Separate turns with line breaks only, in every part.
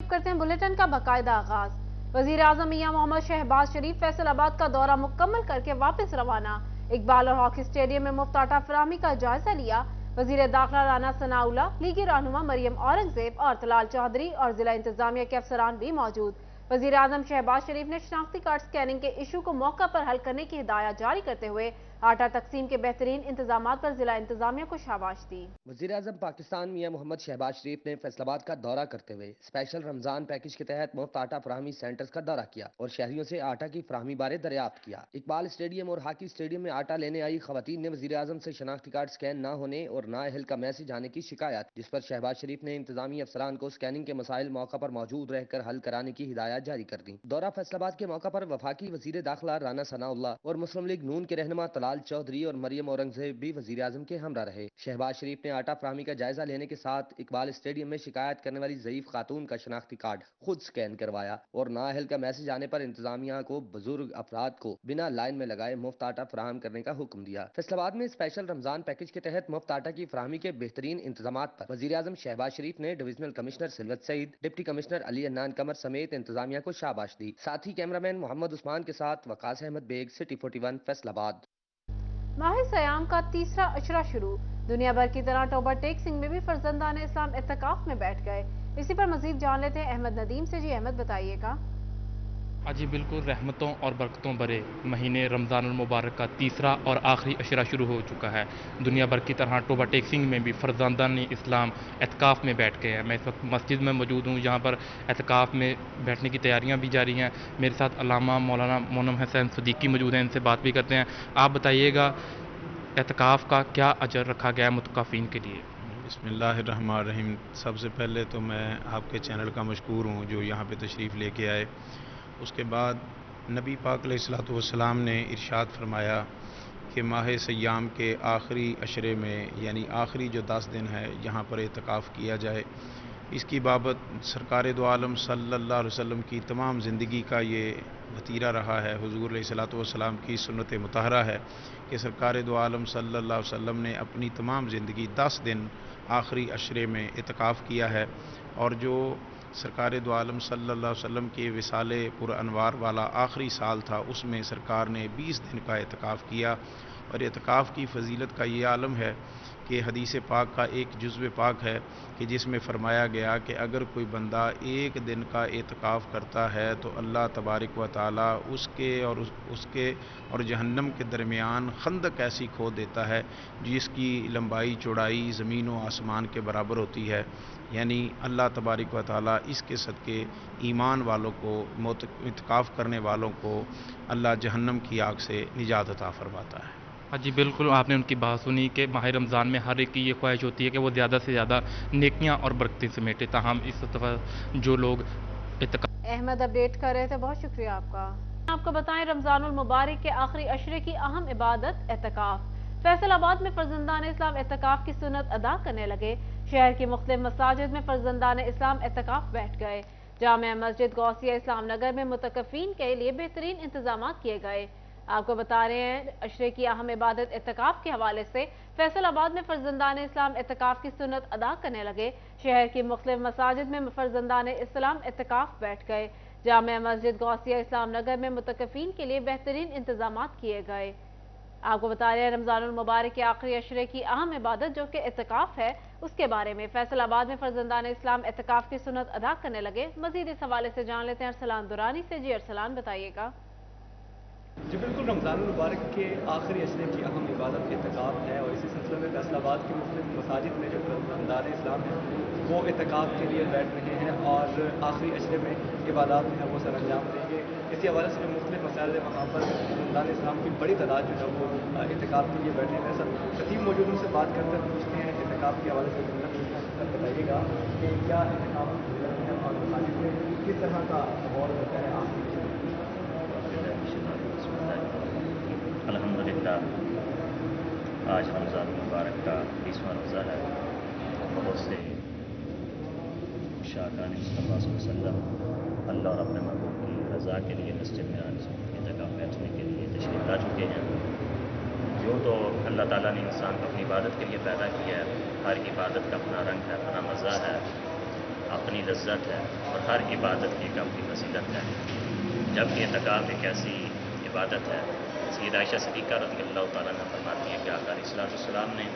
करते हैं बुलेटिन का बाकायदा आगाज। वजीर आजम मियां मोहम्मद शहबाज शरीफ फैसलाबाद का दौरा मुकम्मल करके वापस रवाना। इकबाल और हॉकी स्टेडियम में मुफ्त आटा फराहमी का जायजा लिया। वजीर दाखिला राना सनाउल्लाह, लीगी रहनुमा मरियम औरंगजेब और तलाल चौधरी और जिला इंतजामिया के अफसरान भी मौजूद। वजीर आजम शहबाज शरीफ ने शनाख्ती कार्ड स्कैनिंग के इशू को मौका पर हल करने की हिदायत जारी करते हुए आटा तकसीम के बेहतरीन इंतजाम पर जिला इंतजामिया को शाबाश दी।
वजीर आजम पाकिस्तान मियां मोहम्मद शहबाज शरीफ ने फैसलाबाद का दौरा करते हुए स्पेशल रमजान पैकेज के तहत मुफ्त आटा फराहमी सेंटर्स का दौरा किया और शहरियों से आटा की फराहमी बारे दरियाफ्त किया। इकबाल स्टेडियम और हॉकी स्टेडियम में आटा लेने आई खवातीन ने वजीर आजम से शनाख्ती कार्ड स्कैन न होने और नाअहल का मैसेज आने की शिकायत, जिस पर शहबाज शरीफ ने इंतजामी अफसरान को स्कैनिंग के मसाइल मौका पर मौजूद रहकर हल कराने की हिदायत जारी कर दी। दौरा फैसलाबाद के मौका पर वफाकी वजीर दाखिला राना सनाउल्लाह और मुस्लिम लीग नून के रहनुमा तलाल चौधरी और मरियम औरंगजेब भी वजीर आजम के हमरा रहे। शहबाज शरीफ ने आटा फराहमी का जायजा लेने के साथ इकबाल स्टेडियम में शिकायत करने वाली ज़ईफ खातून का शनाख्ती कार्ड खुद स्कैन करवाया और नाअहल का मैसेज आने पर इंतजामिया को बुजुर्ग अफराद को बिना लाइन में लगाए मुफ्त आटा फराहम करने का हुक्म दिया। फैसलाबाद में स्पेशल रमजान पैकेज के तहत मुफ्त आटा की फराहमी के बेहतरीन इंतजाम पर वजीर आजम शहबाज शरीफ ने divisional commissioner Silwat Saeed, deputy commissioner Ali Annan Qamar समेत इंतजामिया को शाबाश दी। साथ ही कैमरामैन मोहम्मद उस्मान के साथ वकास अहमद बेग, सिटी 41 फैसलाबाद।
माह सयाम का तीसरा अशरा शुरू। दुनिया भर की तरह टोबर टेक सिंह में भी फर्जंदान इस्लाम एतकाफ में बैठ गए। इसी पर मजीद जान लेते हैं अहमद नदीम से। जी अहमद, बताइएगा।
जी बिल्कुल, रहमतों और बरकतों भरे महीने रमज़ानुल मुबारक का तीसरा और आखिरी अशरा शुरू हो चुका है। दुनिया भर की तरह टोबा टेक सिंह में भी फर्जंदान इस्लाम एतकाफ़ में बैठ गए हैं। मैं इस वक्त मस्जिद में मौजूद हूँ, जहाँ पर एतकाफ़ में बैठने की तैयारियाँ भी जारी हैं। मेरे साथ अल्लामा मौलाना मोनम हसैन सदीकी मौजूद हैं, इनसे बात भी करते हैं। आप बताइएगा, एतकाफ़ का क्या अजर रखा गया है मुतकाफ़ीन के लिए?
बिस्मिल्लाहिर्रहमानिर्रहीम। सबसे पहले तो मैं आपके चैनल का मशकूर हूँ जो यहाँ पे तशरीफ़ लेके आए। उसके बाद नबी पाक अलैहिस्सलातु वस्सलाम ने इरशाद फरमाया कि माह सयाम के आखिरी अशरे में, यानी आखिरी जो 10 दिन है, यहाँ पर एतकाफ़ किया जाए। इसकी बाबत सरकार दो आलम सल्लल्लाहु अलैहि वसल्लम की तमाम ज़िंदगी का ये वतीरा रहा है। हुज़ूर अलैहिस्सलातु वस्सलाम की सुन्नत मुतहरा है कि सरकार दो आलम सल्लल्लाहु अलैहि वसल्लम ने अपनी तमाम ज़िंदगी 10 दिन आखिरी अशरे में एतकाफ़ किया है। और जो सरकार दो आलम सल्लल्लाहु अलैहि वसल्लम के विसाले पुरअनवार वाला आखिरी साल था, उसमें सरकार ने 20 दिन का एतकाफ़ किया। और एतकाफ़ की फ़जीलत का ये आलम है कि हदीस पाक का एक जुज़्व पाक है कि जिसमें फ़रमाया गया कि अगर कोई बंदा एक दिन का एतकाफ़ करता है तो अल्लाह तबारक व तआला उसके और जहन्नम के दरमियान खंदक ऐसी खोद देता है जिसकी लंबाई चौड़ाई ज़मीन व आसमान के बराबर होती है। यानी अल्लाह तबारक व तआला इसके सदक़े ईमान वालों को, एतकाफ़ करने वालों को अल्लाह जहन्नम की आग से निजात अता फरमाता है।
जी बिल्कुल, आपने उनकी बात सुनी कि माह रमज़ान में हर एक की ये ख्वाहिश होती है कि वो ज़्यादा से ज़्यादा नेकियां और बरकतें समेटे। ताहम इस दफ़ा जो लोग
अहमद अपडेट कर रहे थे, बहुत शुक्रिया आपका। आपको बताएं, रमजानुल मुबारक के आखिरी अशरे की अहम इबादत एतकाफ। फैसलाबाद में फर्जंदान इस्लाम एतकाफ की सुन्नत अदा करने लगे। शहर की मुख्तलिफ मसाजिद में फर्जंदान इस्लाम एतकाफ बैठ गए। जामिया मस्जिद गौसिया इस्लाम नगर में मुतकफीन के लिए बेहतरीन इंतजाम किए गए। आपको बता रहे हैं, अशरे की अहम इबादत एतकाफ के हवाले से फैसलाबाद में फर्जंदान इस्लाम एतकाफ की सुन्नत अदा करने लगे। शहर की मुख्तलिफ मसाजिद में फर्जंदान इस्लाम एतकाफ बैठ गए। जामिया मस्जिद गौसिया इस्लाम नगर में मुतकफीन के लिए बेहतरीन इंतजाम किए गए। आपको बता रहे हैं, रमजानुल मुबारक के आखिरी अशरे की अहम इबादत जो कि एतकाफ है, उसके बारे में फैसलाबाद में फर्जंदान इस्लाम एतकाफ की सुन्नत अदा करने लगे। मजीद इस हवाले से जान लेते हैं अरसलान दुरानी से। जी अरसलान, बताइएगा।
जी बिल्कुल, रमज़ानुल मुबारक के आखिरी अशरे की अहम इबादत एतकाफ़ है और इसी सिलसिले में फैसलाबाद की मुख्तलिफ मसाजिद में जो फर्जंदान इस्लाम है वो एतकाफ़ के लिए बैठ रहे हैं और आखिरी अशरे में इबादत जो है वो सर अंजाम देंगे। इसी हवाले से जो मुख्तलिफ मसाइल है वहाँ पर फर्जंदान इस्लाम की बड़ी तादाद जो है वो एतकाफ़ के लिए बैठे हैं। सर खतीब मौजूद, उनसे बात करते हैं, पूछते हैं एतकाफ़ के हवाले से बताइएगा कि क्या एतकाफ़ है और मसाजिद में किस तरह का माहौल होता है आखिरी?
अल्हम्दुलिल्लाह, आज रमज़ान मुबारक का 20वां रोज़ा है। बहुत से शाकान मुस्तफ़ा सल्लल्लाहु अलैहि वसल्लम अल्लाह और अपने महबूब की रज़ा के लिए मस्जिद में आज एतकाफ़ बैठने के लिए तशरीफ़ ला चुके हैं। यूँ तो अल्लाह ताला ने इंसान को अपनी इबादत के लिए पैदा किया है। हर इबादत का अपना रंग है, अपना मज़ा है। اپنی لذت ہے اور ہر عبادت کی ایک اپنی فضیلت ہے، جبکہ اعتکاف ایک ایسی عبادت ہے۔ سید عائشہ صدیقہ رضی اللہ تعالیٰ عنہ فرماتی ہے کہ آقا علیہ الصلوۃ والسلام نے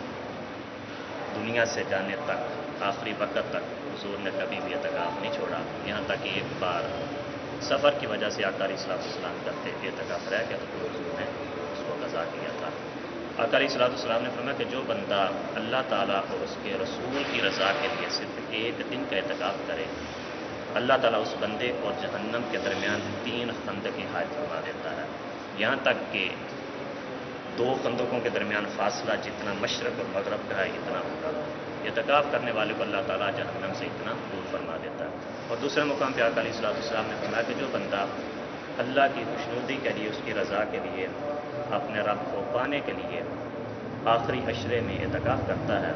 دنیا سے جانے تک آخری وقت تک حضور نے کبھی بھی اعتکاف نہیں چھوڑا، یہاں تک کہ ایک بار سفر کی وجہ سے آقا علیہ الصلوۃ والسلام کرتے اعتکاف رہ گیا تو پھر حضور نے اس کو قضا کیا تھا۔ آقا علیہ الصلوۃ والسلام نے فرمایا کہ جو بندہ اللہ تعالیٰ اور اس کے رسول کی رضا کے لیے صرف ایک دن کا اعتکاف کرے، اللہ تعالیٰ اس بندے کو اور جہنم کے درمیان 3 خندقیں حائل فرما دیتا ہے، یہاں تک کہ 2 خندقوں کے درمیان فاصلہ جتنا مشرق اور مغرب کا ہے اتنا ہوگا۔ اعتکاف کرنے والے کو اللہ تعالیٰ جہنم سے اتنا دور فرما دیتا ہے۔ اور دوسرے مقام پہ آقا علیہ الصلوۃ والسلام نے فرمایا کہ جو بندہ اللہ کی خوشنودی کے لیے، اس کی رضا کے لیے، اپنے رب کو پانے کے لیے آخری عشرے میں اعتکاف کرتا ہے،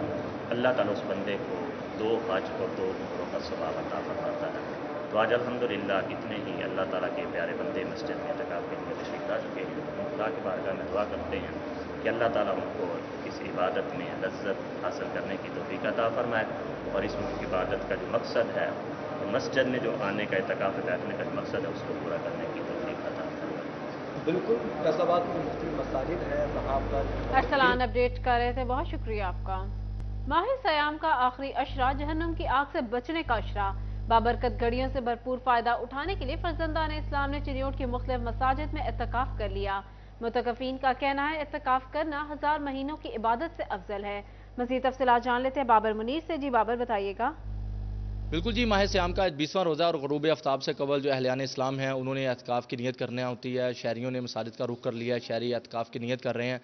اللہ تعالیٰ اس بندے کو 2 حج اور 2 عمروں کا ثواب عطا فرماتا ہے۔ تو آج الحمدللہ اتنے ہی اللہ تعالیٰ کے پیارے بندے مسجد میں اعتکاف کے لیے تشریف لا چکے ہیں۔ ہم خدا کی بارگاہ میں دعا کرتے ہیں کہ اللہ تعالیٰ ان کو اس عبادت میں لذت حاصل کرنے کی توفیق عطا فرمائے، اور اس عبادت کا جو مقصد ہے، مسجد میں جو آنے کا اعتکاف بیٹھنے کا جو مقصد ہے، اس کو پورا کرنے کی توفیق عطا فرمائے۔
بالکل فیصل آباد میں مختلف مساجد ہیں، وہاں پر
ارسلان اپڈیٹ کر رہے تھے، بہت شکریہ آپ کا۔ ماہ سیام کا آخری عشرہ جہنم کی آگ سے بچنے کا عشرہ، بابرکت گھڑیوں سے بھرپور فائدہ اٹھانے کے لیے فرزندان اسلام نے چنیوٹ کی مختلف مساجد میں اعتکاف کر لیا۔ متکفین کا کہنا ہے اعتکاف کرنا 1000 مہینوں کی عبادت سے افضل ہے۔ مزید تفصیلات جان لیتے ہیں بابر منیر سے۔ جی بابر، بتائیے گا۔
بالکل جی، ماہ سیام کا 20واں روزہ اور غروب آفتاب سے قبل جو اہلیان اسلام ہیں انہوں نے اعتکاف کی نیت کرنا ہوتی ہے۔ شہریوں نے مساجد کا رخ کر لیا ہے، شہری اعتکاف کی نیت کر رہے ہیں۔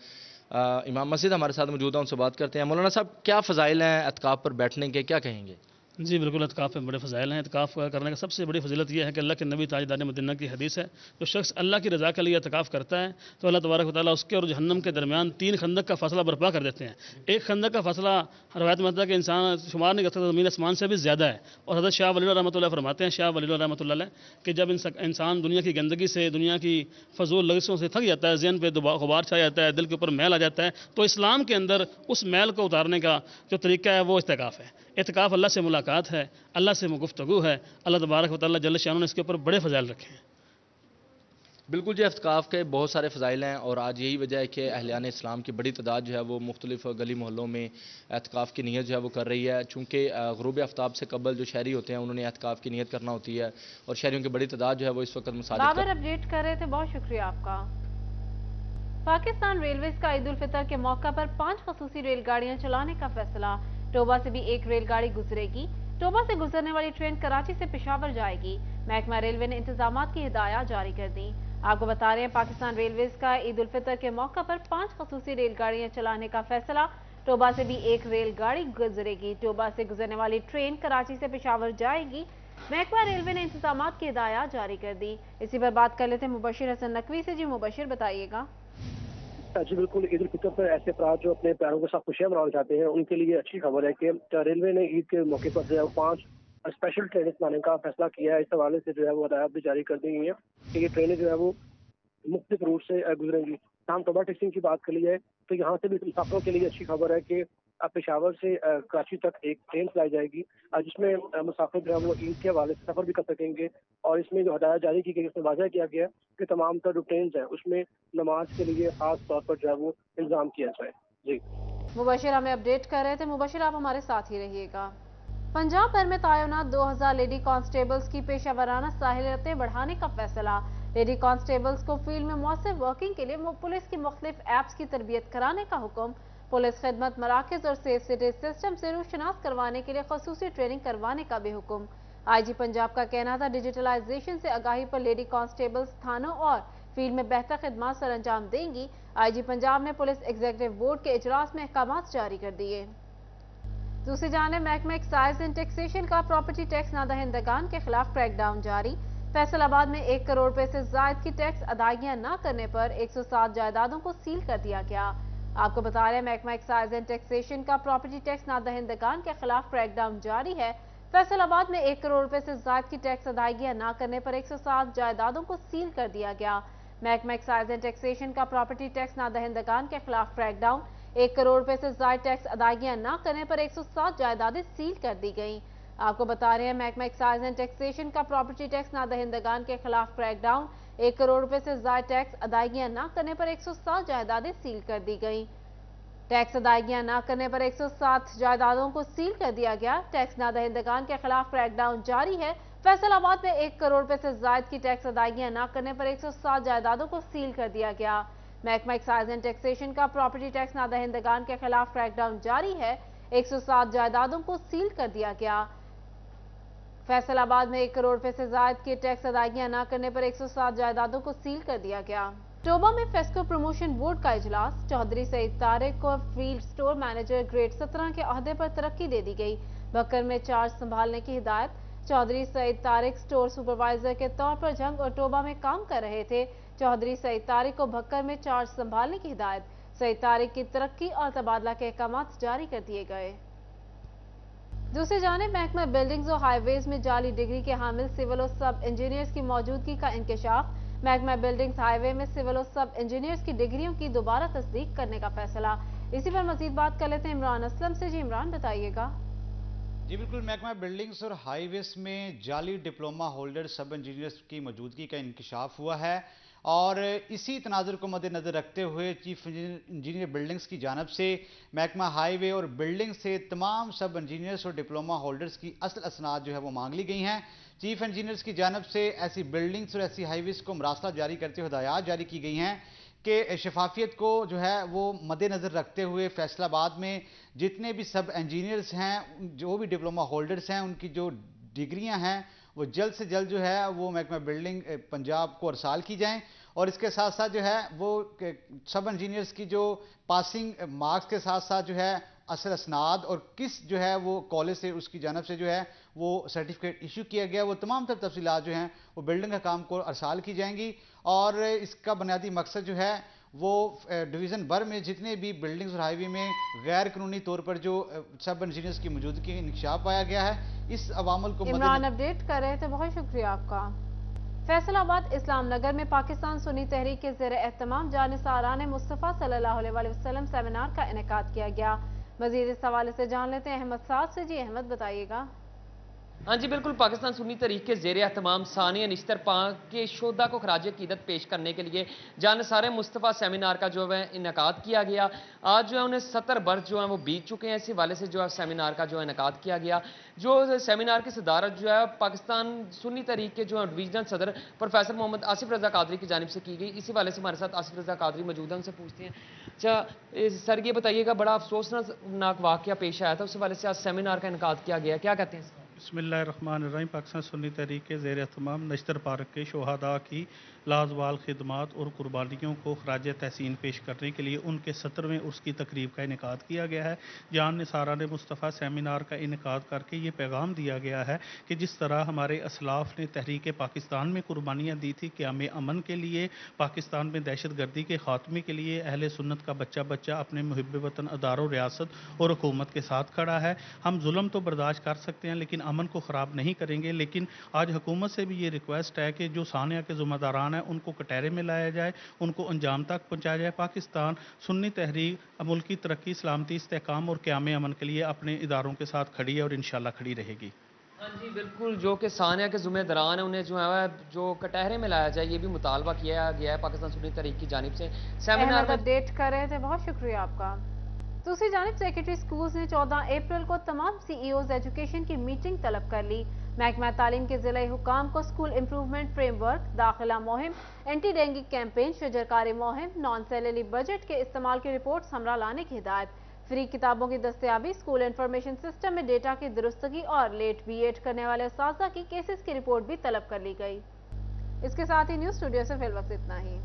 امام مسجد ہمارے ساتھ موجود ہیں، ان سے بات کرتے ہیں۔ مولانا صاحب، کیا فضائل ہیں اعتکاف پر بیٹھنے کے، کیا کہیں گے؟
جی بالکل، اعتکاف میں بڑے فضائل ہیں۔ اعتکاف کرنے کا سب سے بڑی فضیلت یہ ہے کہ اللہ کے نبی تاجدار مدینہ کی حدیث ہے، جو شخص اللہ کی رضا کے لیے اعتکاف کرتا ہے تو اللہ تبارک و تعالیٰ اس کے اور جہنم کے درمیان 3 خندق کا فاصلہ برپا کر دیتے ہیں۔ ایک خندق کا فاصلہ روایت میں آتا ہے کہ انسان شمار نہیں کر سکتا، زمین آسمان سے بھی زیادہ ہے۔ اور حضرت شاہ ولی اللہ رحمۃ اللہ فرماتے ہیں، شاہ ولی اللہ رحمۃ اللہ علیہ، کہ جب انسان دنیا کی گندگی سے، دنیا کی فضول لغزشوں سے تھک جاتا ہے، ذہن پہ غبار چھا جاتا ہے، دل کے اوپر میل آ جاتا ہے، تو اسلام کے اندر اس میل کو اتارنے کا جو طریقہ ہے وہ اعتکاف ہے۔ اعتکاف اللہ سے ملاقات ہے، اللہ سے گفتگو ہے۔ اللہ تبارک و تعالیٰ جل شانہ نے اس کے اوپر بڑے فضائل رکھے ہیں۔
بالکل جی، اعتکاف کے بہت سارے فضائل ہیں، اور آج یہی وجہ ہے کہ اہلیان اسلام کی بڑی تعداد جو ہے وہ مختلف گلی محلوں میں اعتکاف کی نیت جو ہے وہ کر رہی ہے، چونکہ غروب آفتاب سے قبل جو شہری ہوتے ہیں انہوں نے اعتکاف کی نیت کرنا ہوتی ہے، اور شہریوں کی بڑی تعداد جو ہے وہ اس وقت مساجد
بابر اپڈیٹ کر رہے تھے، بہت شکریہ آپ کا۔ پاکستان ریلویز کا عید الفطر کے موقع پر 5 خصوصی ریل گاڑیاں چلانے کا فیصلہ۔ ٹوبا سے بھی ایک ریل گاڑی گزرے گی۔ ٹوبا سے گزرنے والی ٹرین کراچی سے پشاور جائے گی۔ محکمہ ریلوے نے انتظامات کی ہدایات جاری کر دی۔ آپ کو بتا رہے ہیں پاکستان ریلویز کا عید الفطر کے موقع پر 5 خصوصی ریل گاڑیاں چلانے کا فیصلہ۔ ٹوبا سے بھی ایک ریل گاڑی گزرے گی۔ ٹوبا سے گزرنے والی ٹرین کراچی سے پشاور جائے گی۔ محکمہ ریلوے نے انتظامات کی ہدایات جاری کر دی۔ اسی پر بات کر لیتے ہیں مبشر حسن نقوی سے۔ جی مبشر، بتائیے گا۔
جی بالکل، عید الفطر پر ایسے افراد جو اپنے پیاروں کے ساتھ خوشیاں منانا چاہتے ہیں ان کے لیے اچھی خبر ہے کہ ریلوے نے عید کے موقع پر جو ہے 5 اسپیشل ٹرینیں چلانے کا فیصلہ کیا ہے۔ اس حوالے سے جو ہے وہ ہدایات بھی جاری کر دی گئی ہیں کہ یہ ٹرینیں جو ہے وہ مختلف روٹ سے گزریں گی۔ ہم ٹوبا ٹیکسنگ کی بات کر لی ہے تو یہاں سے بھی مسافروں کے لیے اچھی خبر ہے کہ پشاور سے کراچی تک ایک ٹرین چلائی جائے گی، جس میں مسافر جو ہے وہ عید کے حوالے سے سفر بھی کر سکیں گے۔ اور اس میں جو ہدایت جاری کی گئی اس میں واضح کیا گیا کہ تمام تر جو ٹرینز ہیں اس میں نماز کے لیے خاص طور پر جو ہے وہ انتظام کیا جائے۔ جی
مبشر ہمیں اپڈیٹ کر رہے تھے۔ مبشر، آپ ہمارے ساتھ ہی رہیے گا۔ پنجاب بھر میں تعینات 2000 لیڈی کانسٹیبلز کی پیشہ ورانہ صلاحیتیں بڑھانے کا فیصلہ۔ لیڈی کانسٹیبلز کو فیلڈ میں مؤثر ورکنگ کے لیے پولیس کی مختلف ایپس کی تربیت کرانے کا حکم۔ پولیس خدمت مراکز اور سیف سٹی سسٹم سے روشناس کروانے کے لیے خصوصی ٹریننگ کروانے کا بھی حکم۔ آئی جی پنجاب کا کہنا تھا ڈیجیٹلائزیشن سے آگاہی پر لیڈی کانسٹیبلز تھانوں اور فیلڈ میں بہتر خدمات سر انجام دیں گی۔ آئی جی پنجاب نے پولیس ایگزیکٹو بورڈ کے اجلاس میں احکامات جاری کر دیے۔ دوسری جانب محکمہ ایکسائز اینڈ ٹیکسیشن کا پراپرٹی ٹیکس نادہندگان کے خلاف کریک ڈاؤن جاری۔ فیصل آباد میں 1 کروڑ روپے سے زائد کی ٹیکس ادائیگیاں نہ کرنے پر 107 جائیدادوں کو سیل کر دیا گیا۔ آپ کو بتا رہے ہیں محکمہ ایکسائز اینڈ ٹیکسیشن کا پراپرٹی ٹیکس نادہندگان کے خلاف کریک ڈاؤن جاری ہے۔ فیصل آباد میں 1 کروڑ روپے سے زائد کی ٹیکس ادائیگیاں نہ کرنے پر 107 جائیدادوں کو سیل کر دیا گیا۔ محکمہ ایکسائز اینڈ ٹیکسیشن کا پراپرٹی ٹیکس نادہندگان کے خلاف کریک ڈاؤن۔ 1 کروڑ روپے سے زائد ٹیکس ادائیگیاں نہ کرنے پر 107 جائیدادیں سیل کر دی گئیں۔ आपको बता रहे हैं महकमा एक्साइज एंड टैक्सेशन का प्रॉपर्टी टैक्स नादहिंदगान के खिलाफ क्रैकडाउन। 1 करोड़ रुपए से ज्यादा टैक्स अदायगियां न करने पर 107 जायदादें सील कर दी गई। टैक्स अदायगियां न करने पर 107 जायदादों को सील कर दिया गया। टैक्स नादहिंदगान के खिलाफ क्रैकडाउन जारी है। फैसलाबाद में 1 करोड़ रुपए से ज्यादा की टैक्स अदायगियां न करने पर 107 जायदादों को सील कर दिया गया। महकमा एक्साइज एंड टैक्सेशन का प्रॉपर्टी टैक्स नादहिंदगान के खिलाफ क्रैकडाउन जारी है। 107 जायदादों को सील कर दिया गया। फैसलाबाद में 1 करोड़ रुपए से ज्यादा की टैक्स अदायगियां न करने पर 107 जायदादों को सील कर दिया गया। टोबा में फेस्को प्रमोशन बोर्ड का इजलास। चौधरी सईद तारिक को फील्ड स्टोर मैनेजर ग्रेड 17 के ओहदे पर तरक्की दे दी गई। बकर में चार्ज संभालने की हिदायत। चौधरी सईद तारिक स्टोर सुपरवाइजर के तौर पर जंग और टोबा में काम कर रहे थे। चौधरी सईद तारिक को भक्कर में चार्ज संभालने की हिदायत। सईद तारिक की तरक्की और तबादला के अहकाम जारी कर दिए गए। दूसरी जानिब महकमा बिल्डिंग्स और हाईवेज में जाली डिग्री के हामिल सिविल और सब इंजीनियर्स की मौजूदगी का इंकशाफ। महकमा बिल्डिंग्स हाईवे में सिविल और सब इंजीनियर्स की डिग्रियों की दोबारा तस्दीक करने का फैसला। इसी पर मजीद बात कर लेते हैं इमरान असलम से। जी इमरान, बताइएगा।
जी बिल्कुल, महकमा बिल्डिंग्स और हाईवेज में जाली डिप्लोमा होल्डर सब इंजीनियर्स की मौजूदगी का इंकशाफ हुआ है और इसी तनाजुर को मद्देनजर रखते हुए चीफ इंजीनियर बिल्डिंग्स की जानिब से महकमा हाईवे और बिल्डिंग से तमाम सब इंजीनियर्स और डिप्लोमा होल्डर्स की असल असनाद जो है वो मांग ली गई हैं। चीफ इंजीनियर्स की जानिब से ऐसी बिल्डिंग्स और ऐसी हाईवेज को मरासला जारी करते हुए हिदायत जारी की गई हैं कि शफाफियत को जो है वो मद्देनजर रखते हुए फैसलाबाद में जितने भी सब इंजीनियर्स हैं, जो भी डिप्लोमा होल्डर्स हैं, उनकी जो डिग्रियां हैं वो जल्द से जल्द जो है वो महकमा बिल्डिंग पंजाब को अरसाल की जाएं और इसके साथ साथ जो है वो सब इंजीनियर्स की जो पासिंग मार्क्स के साथ साथ जो है असल असनाद और किस जो है वो कॉलेज से उसकी जानब से जो है वो सर्टिफिकेट इशू किया गया, वो तमाम तफसीलात जो हैं वो बिल्डिंग का काम को अरसाल की जाएंगी और इसका बुनियादी मकसद जो है वो डिवीज़न भर में जितने भी बिल्डिंग्स और हाईवे में गैर कानूनी तौर पर जो सब इंजीनियर्स की मौजूदगी का इंकशाफ पाया गया है, इस अवामल को
इमरान अपडेट कर रहे थे, बहुत शुक्रिया आपका। फैसलाबाद इस्लाम नगर में पाकिस्तान सुन्नी तहरीक के ज़ेर एहतमाम जानिसारान मुस्तफ़ा सल्लल्लाहु अलैहि वसल्लम सेमिनार का इनेकाद किया गया। मजीद इस हवाले से जान लेते हैं अहमद साद से। जी अहमद, बताइएगा।
हाँ जी बिल्कुल, पाकिस्तान सुन्नी तहरीक के ज़ेर एहतमाम सानिया निश्तर पाक के शोधा को खराज अकीदत पेश करने के लिए जानिसार मुस्तफ़ा सेमिनार का जो है इनेकाद किया गया। आज जो है उन्हें 70 बरस जो है वो बीत चुके हैं। इस हवाले से जो है सेमिनार का जो है इनेकाद किया गया। जो सेमिनार की सदारत जो है पाकिस्तान सुन्नी तहरीक के जो है डिवीजनल सदर प्रोफेसर मोहम्मद आसिफ रजा कादरी की जानिब से की गई। इसी हवाले से हमारे साथ आसिफ रजा कादरी मौजूद हैं, उनसे पूछते हैं। अच्छा सर, ये बताइएगा, बड़ा अफसोसनाक वाक़या पेश आया था, उस हवाले से आज सेमिनार का इनेकाद किया गया, क्या कहते हैं?
बिस्मिल्लाहिर्रहमानिर्रहीम। पाकिस्तान सुन्नी तहरीक के ज़ेर एहतमाम नश्तर पार्क के शोहदा की लाजवाल खिदमात और कुर्बानियों को खराज तहसीन पेश करने के लिए उनके 70वें उर्स की तकरीब का इनेकाद किया गया है। जान निसारान मुस्तफ़ा सेमिनार का इनेकाद करके ये पैगाम दिया गया है कि जिस तरह हमारे असलाफ ने तहरीक पाकिस्तान में कुर्बानियाँ दी थी, क़याम अमन के लिए, पाकिस्तान में दहशत गर्दी के ख़ात्मे के लिए, अहले सुन्नत का बच्चा बच्चा अपने मुहिब वतन अदारों, रियासत और हुकूमत के साथ खड़ा है। हम जुल्म तो बर्दाश्त कर सकते हैं लेकिन अमन को ख़राब नहीं करेंगे। लेकिन आज हुकूमत से भी ये रिक्वेस्ट है कि जो सानिया के ज़िम्मेदारान हैं उनको कटहरे में लाया जाए, उनको अंजाम तक पहुँचाया जाए। पाकिस्तान सुन्नी तहरीक मुल्क की तरक्की, सलामती, इस्तेहकाम और क़याम अमन के लिए अपने इदारों के साथ खड़ी है और इंशाअल्लाह खड़ी रहेगी।
हाँ जी बिल्कुल, जो कि सानिया के ज़िम्मेदारान हैं उन्हें जो है जो कटहरे में लाया जाए, ये भी मुतालबा किया गया है पाकिस्तान सुन्नी तहरीक की जानिब से। सेमिनार का
अपडेट कर रहे थे, बहुत शुक्रिया आपका। दूसरी जानिब सेक्रेटरी स्कूल्स ने 14 अप्रैल को तमाम CEOs एजुकेशन की मीटिंग तलब कर ली। महकमा तालीम के ज़िला हुकाम को स्कूल इम्प्रूवमेंट फ्रेमवर्क, दाखिला मुहिम, एंटी डेंगी कैंपेन, शजरकारी मुहिम, नॉन सैलरी बजट के इस्तेमाल की रिपोर्ट हमरा लाने की हिदायत। फ्री किताबों की दस्तयाबी, स्कूल इंफॉर्मेशन सिस्टम में डेटा की दुरुस्तगी और लेट BEd करने वाले उस्ताज़ा की केसेस की रिपोर्ट भी तलब कर ली गई। इसके साथ ही न्यूज़ स्टूडियो से फिल वक्त इतना ही।